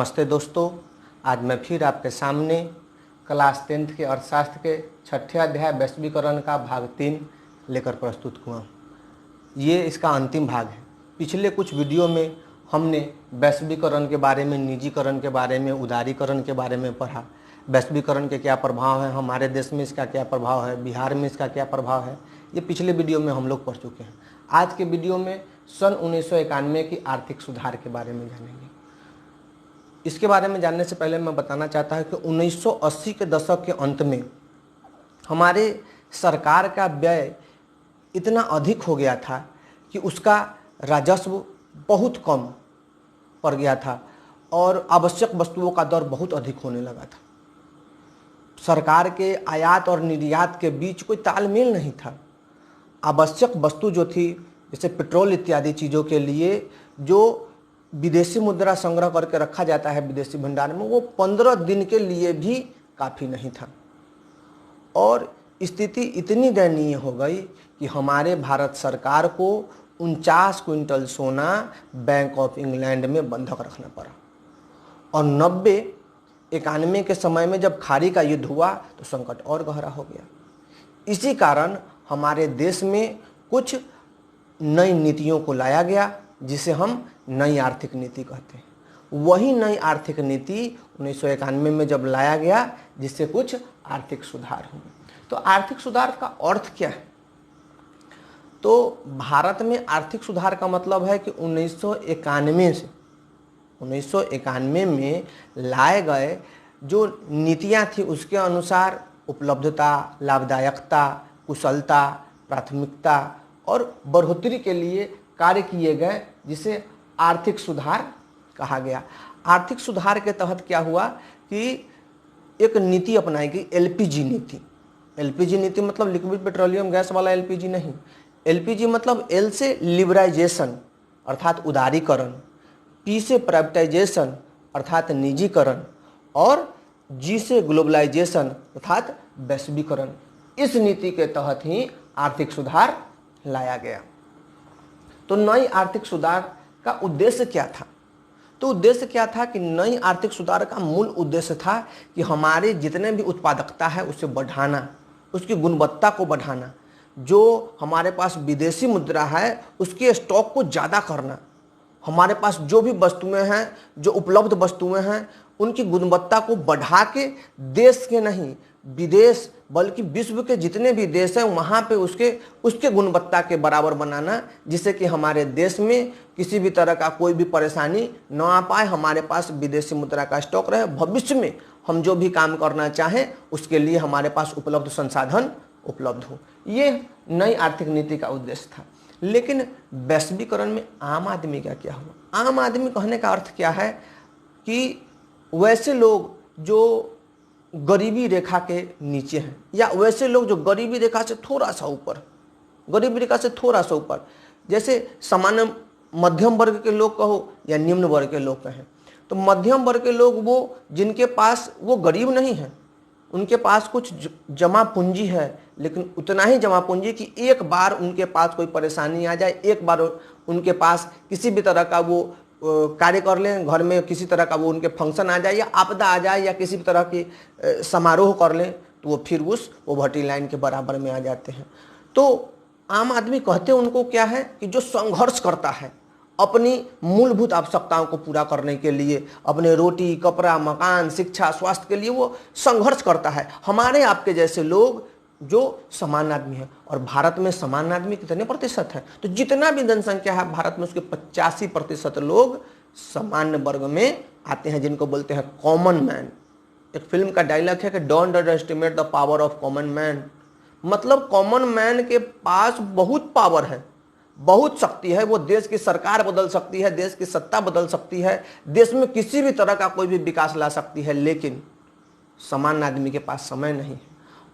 नमस्ते दोस्तों, आज मैं फिर आपके सामने क्लास 10th के अर्थशास्त्र के छठे अध्याय वैश्वीकरण का भाग 3 लेकर प्रस्तुत हुआ। ये इसका अंतिम भाग है। पिछले कुछ वीडियो में हमने वैश्वीकरण के बारे में, निजीकरण के बारे में, उदारीकरण के बारे में पढ़ा। वैश्वीकरण के क्या प्रभाव है, हमारे देश में इसका क्या प्रभाव है, बिहार में इसका क्या प्रभाव है, ये पिछले वीडियो में हम लोग पढ़ चुके हैं। आज के वीडियो में सन 1991 की आर्थिक सुधार के बारे में जानेंगे। इसके बारे में जानने से पहले मैं बताना चाहता हूं कि 1980 के दशक के अंत में हमारे सरकार का व्यय इतना अधिक हो गया था कि उसका राजस्व बहुत कम पड़ गया था और आवश्यक वस्तुओं का दर बहुत अधिक होने लगा था। सरकार के आयात और निर्यात के बीच कोई तालमेल नहीं था। आवश्यक वस्तु जो थी, जैसे पेट्रोल इत्यादि चीज़ों के लिए जो विदेशी मुद्रा संग्रह करके रखा जाता है विदेशी भंडार में, वो 15 दिन के लिए भी काफ़ी नहीं था। और स्थिति इतनी दयनीय हो गई कि हमारे भारत सरकार को 49 क्विंटल सोना बैंक ऑफ इंग्लैंड में बंधक रखना पड़ा। और 90-91 के समय में जब खाड़ी का युद्ध हुआ तो संकट और गहरा हो गया। इसी कारण हमारे देश में कुछ नई नीतियों को लाया गया, जिसे हम नई आर्थिक नीति कहते हैं। वही नई आर्थिक नीति 1991 में जब लाया गया, जिससे कुछ आर्थिक सुधार हुए। तो आर्थिक सुधार का अर्थ क्या है? तो भारत में आर्थिक सुधार का मतलब है कि 1991 में लाए गए जो नीतियां थी, उसके अनुसार उपलब्धता, लाभदायकता, कुशलता, प्राथमिकता और बढ़ोतरी के लिए कार्य किए गए, जिसे आर्थिक सुधार कहा गया। आर्थिक सुधार के तहत क्या हुआ कि एक नीति अपनाई गई, एलपीजी नीति। एलपीजी नीति मतलब लिक्विड पेट्रोलियम गैस वाला एलपीजी नहीं। एलपीजी मतलब एल से लिबराइजेशन अर्थात उदारीकरण, पी से प्राइवेटाइजेशन अर्थात निजीकरण और जी से ग्लोबलाइजेशन अर्थात वैश्वीकरण। इस नीति के तहत ही आर्थिक सुधार लाया गया। तो नई आर्थिक सुधार का उद्देश्य क्या था? तो उद्देश्य क्या था कि नई आर्थिक सुधार का मूल उद्देश्य था कि हमारे जितने भी उत्पादकता है उसे बढ़ाना, उसकी गुणवत्ता को बढ़ाना, जो हमारे पास विदेशी मुद्रा है उसके स्टॉक को ज़्यादा करना, हमारे पास जो भी वस्तुएं हैं, जो उपलब्ध वस्तुएं हैं, उनकी गुणवत्ता को बढ़ा के देश के नहीं विदेश बल्कि विश्व के जितने भी देश हैं वहाँ पे उसके गुणवत्ता के बराबर बनाना, जिससे कि हमारे देश में किसी भी तरह का कोई भी परेशानी न आ पाए, हमारे पास विदेशी मुद्रा का स्टॉक रहे, भविष्य में हम जो भी काम करना चाहें उसके लिए हमारे पास उपलब्ध संसाधन उपलब्ध हो। ये नई आर्थिक नीति का उद्देश्य था। लेकिन वैश्वीकरण में आम आदमी का क्या हुआ? आम आदमी कहने का अर्थ क्या है कि वैसे लोग जो गरीबी रेखा के नीचे हैं, या वैसे लोग जो गरीबी रेखा से थोड़ा सा ऊपर, जैसे सामान्य मध्यम वर्ग के लोग कहो या निम्न वर्ग के लोग कहें, तो मध्यम वर्ग के लोग वो जिनके पास वो गरीब नहीं है, उनके पास कुछ जमा पूंजी है, लेकिन उतना ही जमा पूंजी कि एक बार उनके पास कोई परेशानी आ जाए, एक बार उनके पास किसी भी तरह का वो कार्य कर लें, घर में किसी तरह का वो उनके फंक्शन आ जाए या आपदा आ जाए या किसी भी तरह की समारोह कर लें, तो वो फिर उस पोवर्टी लाइन के बराबर में आ जाते हैं। तो आम आदमी कहते हैं उनको क्या है कि जो संघर्ष करता है अपनी मूलभूत आवश्यकताओं को पूरा करने के लिए, अपने रोटी, कपड़ा, मकान, शिक्षा, स्वास्थ्य के लिए वो संघर्ष करता है। हमारे आपके जैसे लोग जो सामान्य आदमी है, और भारत में सामान्य आदमी कितने प्रतिशत है? तो जितना भी जनसंख्या है भारत में, उसके 85% लोग सामान्य वर्ग में आते हैं, जिनको बोलते हैं कॉमन मैन। एक फिल्म का डायलॉग है कि don't under estimate the power of common man. मतलब कॉमन मैन के पास बहुत पावर है, बहुत शक्ति है। वो देश की सरकार बदल सकती है, देश की सत्ता बदल सकती है, देश में किसी भी तरह का कोई भी विकास ला सकती है, लेकिन सामान्य आदमी के पास समय नहीं है।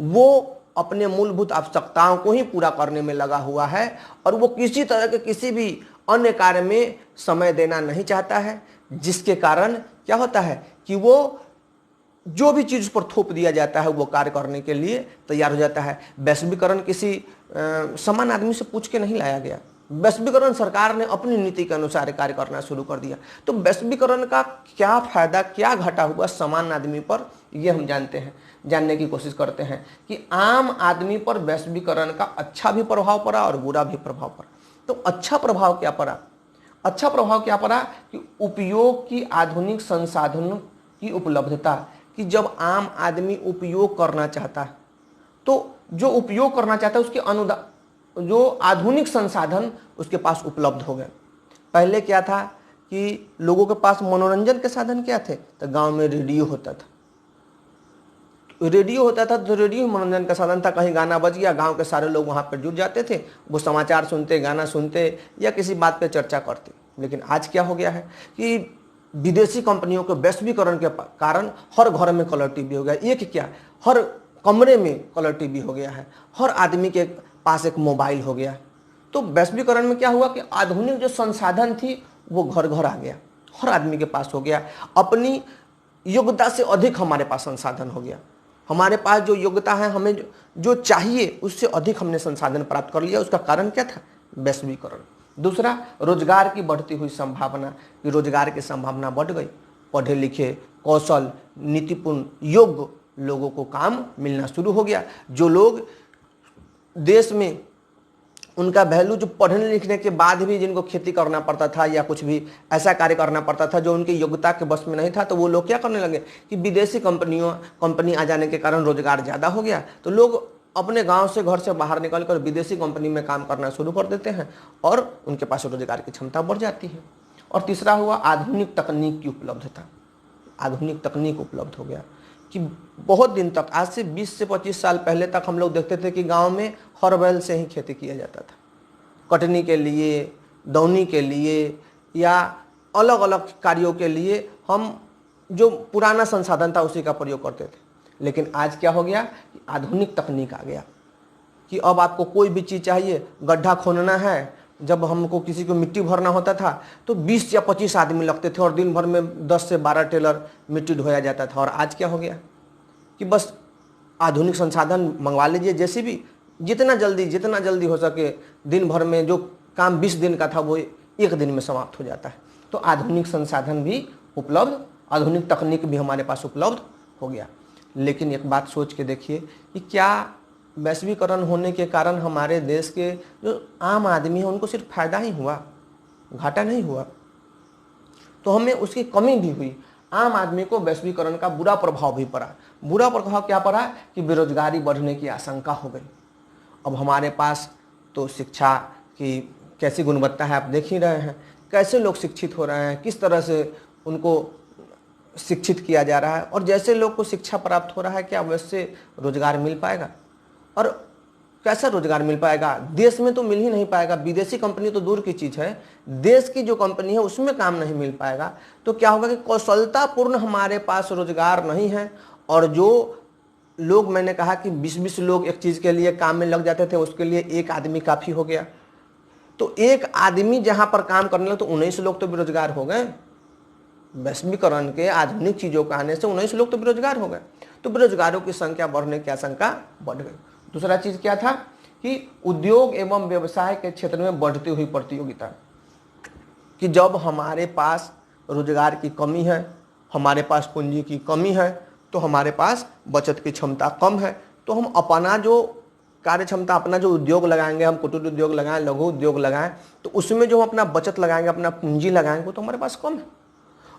वो अपने मूलभूत आवश्यकताओं को ही पूरा करने में लगा हुआ है और वो किसी तरह के किसी भी अन्य कार्य में समय देना नहीं चाहता है, जिसके कारण क्या होता है कि वो जो भी चीज़ पर थोप दिया जाता है वो कार्य करने के लिए तैयार हो जाता है। वैश्वीकरण किसी सामान्य आदमी से पूछ के नहीं लाया गया। वैश्वीकरण सरकार ने अपनी नीति के अनुसार कार्य करना शुरू कर दिया। तो वैश्वीकरण का क्या फायदा, क्या घाटा हुआ सामान्य आदमी पर, ये हम जानने की कोशिश करते हैं कि आम आदमी पर वैश्वीकरण का अच्छा भी प्रभाव पड़ा और बुरा भी प्रभाव पड़ा। तो अच्छा प्रभाव क्या पड़ा? अच्छा प्रभाव क्या पड़ा कि उपयोग की आधुनिक संसाधनों की उपलब्धता, कि जब आम आदमी उपयोग करना चाहता है तो जो उपयोग करना चाहता है उसके जो आधुनिक संसाधन उसके पास उपलब्ध हो गए। पहले क्या था कि लोगों के पास मनोरंजन के साधन क्या थे? तो गांव में रेडियो होता था, तो रेडियो मनोरंजन का साधन था। कहीं गाना बज गया, गांव के सारे लोग वहां पर जुट जाते थे, वो समाचार सुनते, गाना सुनते या किसी बात पे चर्चा करते। लेकिन आज क्या हो गया है कि विदेशी कंपनियों के वैश्वीकरण के कारण हर घर में कलर टीवी हो गया। एक क्या, हर कमरे में कलर टीवी हो गया है, हर आदमी के पास एक मोबाइल हो गया। तो वैश्वीकरण में क्या हुआ कि आधुनिक जो संसाधन थी वो घर घर आ गया, हर आदमी के पास हो गया। अपनी योग्यता से अधिक हमारे पास संसाधन हो गया। हमारे पास जो योग्यता है, हमें जो चाहिए उससे अधिक हमने संसाधन प्राप्त कर लिया। उसका कारण क्या था? वैश्वीकरण। दूसरा, रोजगार की बढ़ती हुई संभावना, कि रोजगार की संभावना बढ़ गई। पढ़े लिखे, कौशल, नीतिपूर्ण, योग्य लोगों को काम मिलना शुरू हो गया। जो लोग देश में उनका वैल्यू, जो पढ़ने लिखने के बाद भी जिनको खेती करना पड़ता था या कुछ भी ऐसा कार्य करना पड़ता था जो उनकी योग्यता के बस में नहीं था, तो वो लोग क्या करने लगे कि विदेशी कंपनी आ जाने के कारण रोजगार ज़्यादा हो गया। तो लोग अपने गांव से, घर से बाहर निकलकर विदेशी कंपनी में काम करना शुरू कर देते हैं और उनके पास रोजगार की क्षमता बढ़ जाती है। और तीसरा हुआ आधुनिक तकनीक की उपलब्धता। आधुनिक तकनीक उपलब्ध हो गया कि बहुत दिन तक, आज से 20 से 25 साल पहले तक हम लोग देखते थे कि गांव में हर बैल से ही खेती किया जाता था। कटनी के लिए, दौनी के लिए या अलग अलग कार्यों के लिए हम जो पुराना संसाधन था उसी का प्रयोग करते थे। लेकिन आज क्या हो गया कि आधुनिक तकनीक आ गया कि अब आपको कोई भी चीज़ चाहिए, गड्ढा खोदना है, जब हमको किसी को मिट्टी भरना होता था तो 20 या 25 आदमी लगते थे और दिन भर में 10 से 12 टेलर मिट्टी ढोया जाता था। और आज क्या हो गया कि बस आधुनिक संसाधन मंगवा लीजिए, जैसे भी जितना जल्दी हो सके, दिन भर में जो काम 20 दिन का था वो 1 दिन में समाप्त हो जाता है। तो आधुनिक संसाधन भी उपलब्ध, आधुनिक तकनीक भी हमारे पास उपलब्ध हो गया। लेकिन एक बात सोच के देखिए कि क्या वैश्वीकरण होने के कारण हमारे देश के जो आम आदमी है उनको सिर्फ फायदा ही हुआ, घाटा नहीं हुआ? तो हमें उसकी कमी भी हुई। आम आदमी को वैश्वीकरण का बुरा प्रभाव भी पड़ा। बुरा प्रभाव क्या पड़ा कि बेरोजगारी बढ़ने की आशंका हो गई। अब हमारे पास तो शिक्षा की कैसी गुणवत्ता है आप देख ही रहे हैं, कैसे लोग शिक्षित हो रहे हैं, किस तरह से उनको शिक्षित किया जा रहा है। और जैसे लोग को शिक्षा प्राप्त हो रहा है, क्या वैसे रोजगार मिल पाएगा? और कैसा रोजगार मिल पाएगा? देश में तो मिल ही नहीं पाएगा। विदेशी कंपनी तो दूर की चीज़ है, देश की जो कंपनी है उसमें काम नहीं मिल पाएगा। तो क्या होगा कि कौशलतापूर्ण हमारे पास रोजगार नहीं है। और जो लोग, मैंने कहा कि 20-20 लोग एक चीज़ के लिए काम में लग जाते थे, उसके लिए एक आदमी काफ़ी हो गया। तो एक आदमी जहाँ पर काम करने लगे तो 19 लोग तो बेरोजगार हो गए। वैश्वीकरण के आधुनिक चीज़ों का आने से 19 लोग तो बेरोजगार हो गए। तो बेरोजगारों की संख्या बढ़ने की आशंका बढ़ गई। दूसरा चीज़ क्या था कि उद्योग एवं व्यवसाय के क्षेत्र में बढ़ती हुई प्रतियोगिता, कि जब हमारे पास रोजगार की कमी है, हमारे पास पूंजी की कमी है, तो हमारे पास बचत की क्षमता कम है, तो हम अपना जो कार्य क्षमता, अपना जो उद्योग लगाएंगे, हम कुटीर उद्योग लगाएं, लघु उद्योग लगाएं, तो उसमें जो हम अपना बचत लगाएंगे, अपना पूंजी लगाएंगे, वो तो हमारे पास कम है।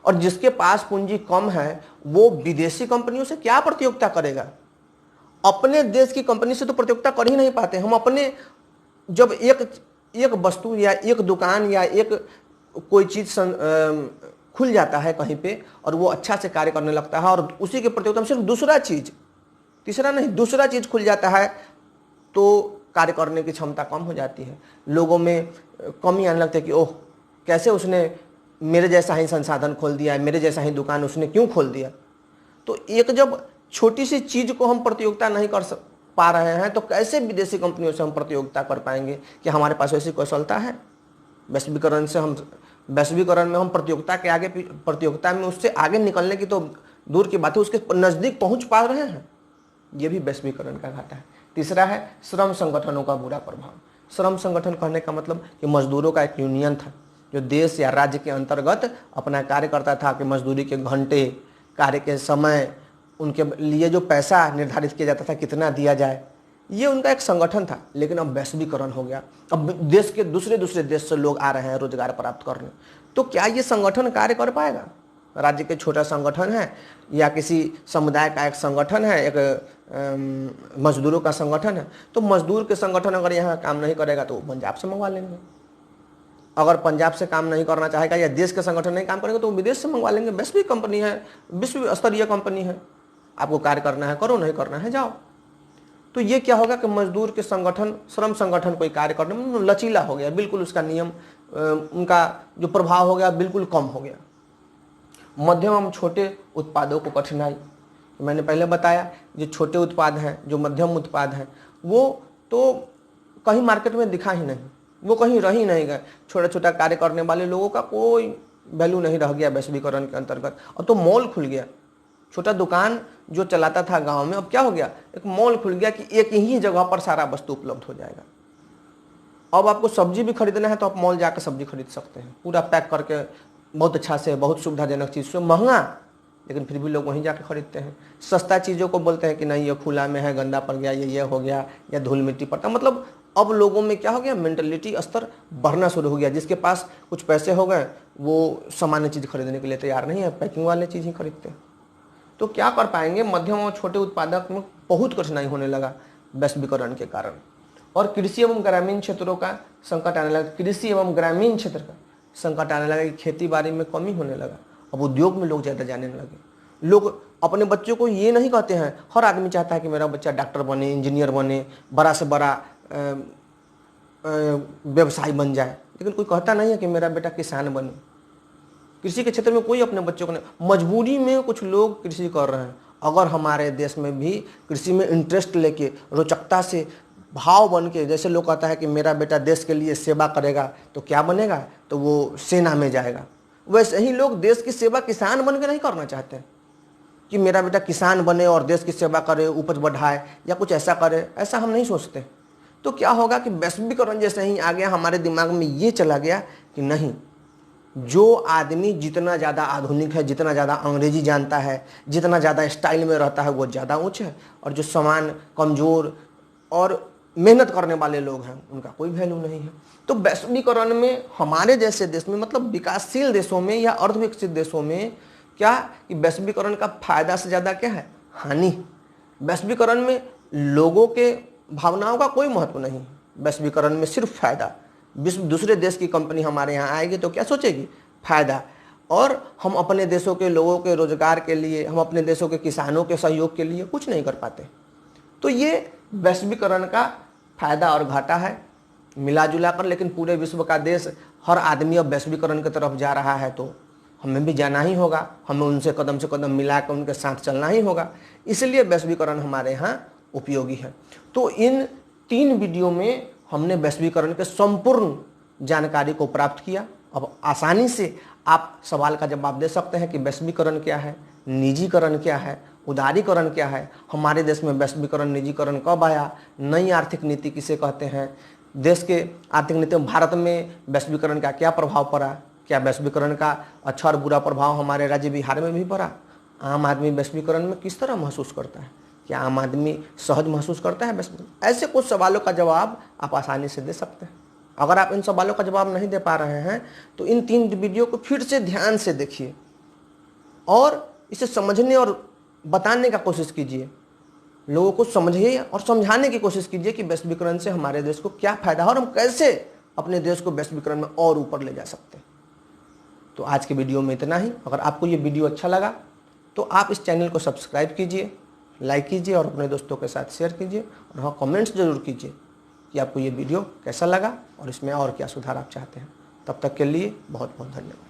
और जिसके पास पूंजी कम है वो विदेशी कंपनियों से क्या प्रतियोगिता करेगा? अपने देश की कंपनी से तो प्रतियोगिता कर ही नहीं पाते। हम अपने, जब एक वस्तु या एक दुकान या एक कोई चीज़ खुल जाता है कहीं पे और वो अच्छा से कार्य करने लगता है और उसी के प्रतियोगिता में सिर्फ दूसरा चीज़, तीसरा नहीं, दूसरा चीज़ खुल जाता है, तो कार्य करने की क्षमता कम हो जाती है। लोगों में कमी आने लगती है कि ओह, कैसे उसने मेरे जैसा ही संसाधन खोल दिया है, मेरे जैसा ही दुकान उसने क्यों खोल दिया? तो एक जब छोटी सी चीज़ को हम प्रतियोगिता नहीं कर पा रहे हैं, तो कैसे विदेशी कंपनियों से हम प्रतियोगिता कर पाएंगे कि हमारे पास ऐसी कौशलता है? वैश्वीकरण में हम प्रतियोगिता के आगे, प्रतियोगिता में उससे आगे निकलने की तो दूर की बात है, उसके नज़दीक पहुंच पा रहे हैं। ये भी वैश्वीकरण का घाटा है। तीसरा है श्रम संगठनों का बुरा प्रभाव। श्रम संगठन कहने का मतलब कि मजदूरों का एक यूनियन था जो देश या राज्य के अंतर्गत अपना कार्य करता था, कि मजदूरी के घंटे, कार्य के समय, उनके लिए जो पैसा निर्धारित किया जाता था कितना दिया जाए, ये उनका एक संगठन था। लेकिन अब वैश्वीकरण हो गया, अब देश के दूसरे देश से लोग आ रहे हैं रोजगार प्राप्त करने, तो क्या ये संगठन कार्य कर पाएगा? राज्य के छोटा संगठन है या किसी समुदाय का एक संगठन है, एक मजदूरों का संगठन है, तो मजदूर के संगठन अगर यहाँ काम नहीं करेगा तो पंजाब से मंगवा लेंगे। अगर पंजाब से काम नहीं करना चाहेगा या देश के संगठन नहीं काम करेंगे तो विदेश से मंगवा लेंगे। वैश्विक कंपनी है, विश्व स्तरीय कंपनी है, आपको कार्य करना है करो, नहीं करना है जाओ। तो ये क्या होगा कि मजदूर के संगठन, श्रम संगठन कोई कार्य करने में लचीला हो गया, बिल्कुल उसका नियम, उनका जो प्रभाव हो गया बिल्कुल कम हो गया। मध्यम एवं छोटे उत्पादों को कठिनाई, मैंने पहले बताया जो छोटे उत्पाद हैं, जो मध्यम उत्पाद हैं, वो तो कहीं मार्केट में दिखा ही नहीं, वो कहीं रह ही नहीं गए। छोटा छोटा कार्य करने वाले लोगों का कोई वैल्यू नहीं रह गया वैश्वीकरण के अंतर्गत। अब तो मॉल खुल गया, छोटा दुकान जो चलाता था गांव में, अब क्या हो गया, एक मॉल खुल गया कि एक ही जगह पर सारा वस्तु उपलब्ध हो जाएगा। अब आपको सब्जी भी खरीदना है तो आप मॉल जाकर सब्जी खरीद सकते हैं, पूरा पैक करके, बहुत अच्छा से, बहुत सुविधाजनक चीज़ से, महंगा लेकिन फिर भी लोग वहीं जाकर खरीदते हैं। सस्ता चीज़ों को बोलते हैं कि नहीं ये खुला में है, गंदा पड़ गया, ये हो गया, या धूल मिट्टी पड़ता। मतलब अब लोगों में क्या हो गया, मेंटलिटी स्तर बढ़ना शुरू हो गया। जिसके पास कुछ पैसे हो गए वो सामान्य चीज़ खरीदने के लिए तैयार नहीं है, पैकिंग वाले चीज़ ही खरीदते हैं। तो क्या कर पाएंगे, मध्यम और छोटे उत्पादक में बहुत कठिनाई होने लगा वैश्वीकरण के कारण। और कृषि एवं ग्रामीण क्षेत्रों का संकट आने लगा, कृषि एवं ग्रामीण क्षेत्र का संकट आने लगा कि खेती बाड़ी में कमी होने लगा। अब उद्योग में लोग ज़्यादा जाने लगे। लोग अपने बच्चों को ये नहीं कहते हैं, हर आदमी चाहता है कि मेरा बच्चा डॉक्टर बने, इंजीनियर बने, बड़ा से बड़ा व्यवसाय बन जाए, लेकिन कोई कहता नहीं है कि मेरा बेटा किसान बने। कृषि के क्षेत्र में कोई अपने बच्चों को नहीं, मजबूरी में कुछ लोग कृषि कर रहे हैं। अगर हमारे देश में भी कृषि में इंटरेस्ट लेके, रोचकता से, भाव बन के, जैसे लोग कहता है कि मेरा बेटा देश के लिए सेवा करेगा तो क्या बनेगा, तो वो सेना में जाएगा। वैसे ही लोग देश की सेवा किसान बन के नहीं करना चाहते कि मेरा बेटा किसान बने और देश की सेवा करे, उपज बढ़ाए या कुछ ऐसा करे, ऐसा हम नहीं सोचते। तो क्या होगा कि वैश्वीकरण जैसे ही आ गया, हमारे दिमाग में ये चला गया कि नहीं, जो आदमी जितना ज़्यादा आधुनिक है, जितना ज़्यादा अंग्रेजी जानता है, जितना ज़्यादा स्टाइल में रहता है, वो ज़्यादा ऊँच है, और जो समान, कमज़ोर और मेहनत करने वाले लोग हैं उनका कोई वैल्यू नहीं है। तो वैश्वीकरण में हमारे जैसे देश में, मतलब विकासशील देशों में या अर्धविकसित देशों में क्या कि वैश्वीकरण का फायदा से ज़्यादा क्या है, हानि। वैश्वीकरण में लोगों के भावनाओं का कोई महत्व नहीं, वैश्वीकरण में सिर्फ फायदा। विश्व दूसरे देश की कंपनी हमारे यहाँ आएगी तो क्या सोचेगी, फायदा। और हम अपने देशों के लोगों के रोजगार के लिए, हम अपने देशों के किसानों के सहयोग के लिए कुछ नहीं कर पाते। तो ये वैश्वीकरण का फायदा और घाटा है मिला जुला कर। लेकिन पूरे विश्व का देश, हर आदमी अब वैश्वीकरण की तरफ जा रहा है, तो हमें भी जाना ही होगा, हमें उनसे कदम से कदम मिला कर उनके साथ चलना ही होगा। इसलिए वैश्वीकरण हमारे यहाँ उपयोगी है। तो इन 3 वीडियो में हमने वैश्वीकरण के संपूर्ण जानकारी को प्राप्त किया। अब आसानी से आप सवाल का जवाब दे सकते हैं कि वैश्वीकरण क्या है, निजीकरण क्या है, उदारीकरण क्या है, हमारे देश में वैश्वीकरण, निजीकरण कब आया, नई आर्थिक नीति किसे कहते हैं, देश के आर्थिक नीति में भारत में वैश्वीकरण का क्या प्रभाव पड़ा, क्या वैश्वीकरण का अच्छा और बुरा प्रभाव हमारे राज्य बिहार में भी पड़ा, आम आदमी वैश्वीकरण में किस तरह महसूस करता है, क्या आम आदमी सहज महसूस करता है वैश्वीकरण। ऐसे कुछ सवालों का जवाब आप आसानी से दे सकते हैं। अगर आप इन सवालों का जवाब नहीं दे पा रहे हैं तो इन 3 वीडियो को फिर से ध्यान से देखिए और इसे समझने और बताने का कोशिश कीजिए, लोगों को समझिए और समझाने की कोशिश कीजिए कि वैश्वीकरण से हमारे देश को क्या फायदा है और हम कैसे अपने देश को वैश्वीकरण में और ऊपर ले जा सकते हैं। तो आज के वीडियो में इतना ही। अगर आपको ये वीडियो अच्छा लगा तो आप इस चैनल को सब्सक्राइब कीजिए, लाइक कीजिए और अपने दोस्तों के साथ शेयर कीजिए, और हाँ, कमेंट्स जरूर कीजिए कि आपको ये वीडियो कैसा लगा और इसमें और क्या सुधार आप चाहते हैं। तब तक के लिए बहुत बहुत धन्यवाद।